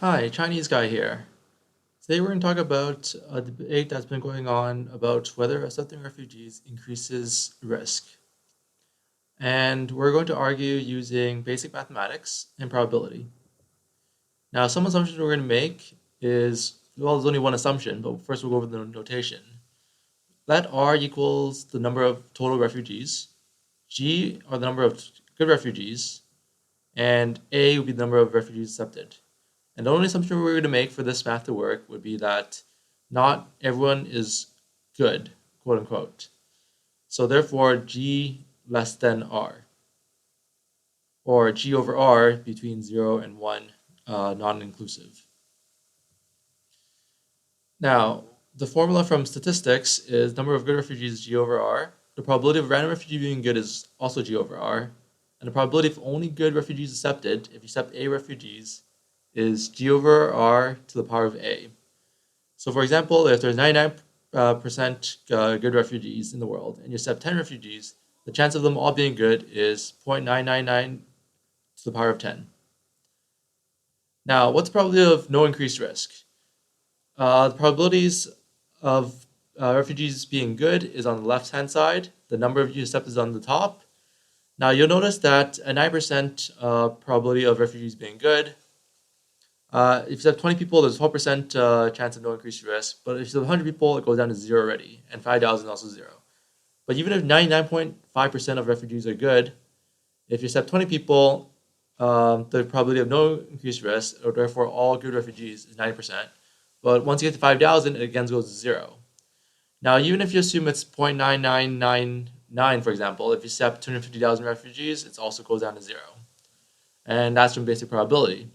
Hi, Chinese guy here. Today we're going to talk about a debate that's been going on about whether accepting refugees increases risk. And we're going to argue using basic mathematics and probability. Now, some assumptions we're going to make is, well, there's only one assumption, but first we'll go over the notation. Let R equals the number of total refugees, G are the number of good refugees, and A would be the number of refugees accepted. And the only assumption we're going to make for this math to work would be that not everyone is good, quote unquote. So therefore, G less than R, or G over R between 0 and 1, non-inclusive. Now, the formula from statistics is number of good refugees is G over R. The probability of a random refugee being good is also G over R. And the probability of only good refugees accepted, if you accept A refugees, is G over R to the power of A. So for example, if there's 99% good refugees in the world and you accept 10 refugees, the chance of them all being good is 0.999 to the power of 10. Now, what's the probability of no increased risk? The probabilities of refugees being good is on the left-hand side. The number of you accepted is on the top. Now, you'll notice that a 9% probability of refugees being good. If you have 20 people, there's a 12% chance of no increased risk. But if you have 100 people, it goes down to 0 already. And 5,000 is also 0. But even if 99.5% of refugees are good, if you accept 20 people, the probability of no increased risk, or therefore all good refugees, is 90%. But once you get to 5,000, it again goes to 0. Now, even if you assume it's 0.9999, for example, if you accept 250,000 refugees, it also goes down to 0. And that's from basic probability.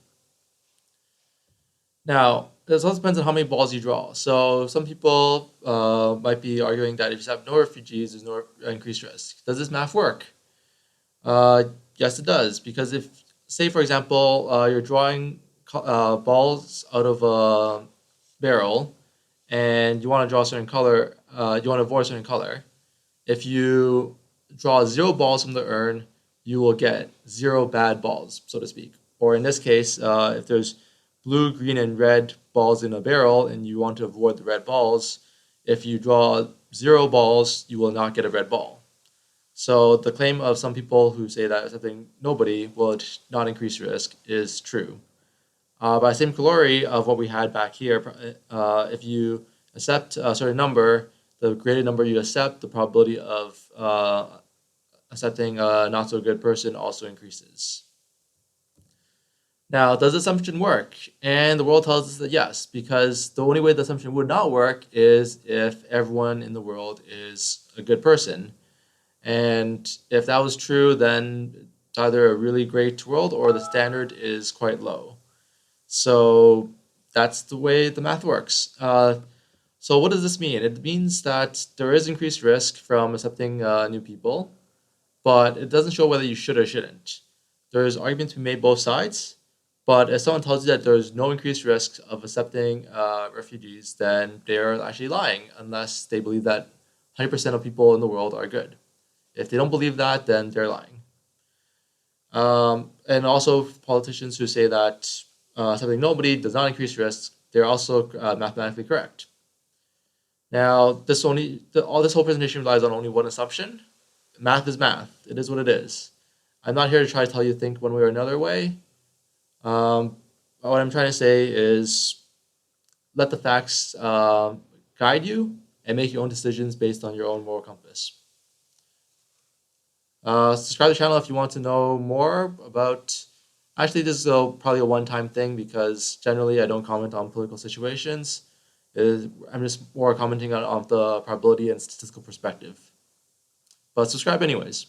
Now, this also depends on how many balls you draw. So some people might be arguing that if you have no refugees, there's no increased risk. Does this math work? Yes, it does. Because if, say, for example, you're drawing balls out of a barrel and you want to draw a certain color, you want to avoid a certain color. If you draw 0 balls from the urn, you will get 0 bad balls, so to speak. Or in this case, if there's blue, green, and red balls in a barrel and you want to avoid the red balls, if you draw 0 balls, you will not get a red ball. So the claim of some people who say that accepting nobody will not increase risk is true. By the same calorie of what we had back here, if you accept a certain number, the greater number you accept, the probability of accepting a not so good person also increases. Now, does the assumption work? And the world tells us that yes, because the only way the assumption would not work is if everyone in the world is a good person. And if that was true, then it's either a really great world or the standard is quite low. So that's the way the math works. So what does this mean? It means that there is increased risk from accepting new people, but it doesn't show whether you should or shouldn't. There's arguments to be made both sides, but if someone tells you that there's no increased risk of accepting refugees, then they're actually lying unless they believe that 100% of people in the world are good. If they don't believe that, then they're lying. And also politicians who say that accepting nobody does not increase risk, they're also mathematically correct. Now, all this whole presentation relies on only one assumption. Math is math. It is what it is. I'm not here to try to tell you to think one way or another way. What I'm trying to say is let the facts guide you and make your own decisions based on your own moral compass. Subscribe to the channel if you want to know more about. Actually, this is probably a one-time thing because generally I don't comment on political situations. I'm just more commenting on the probability and statistical perspective. But subscribe anyways.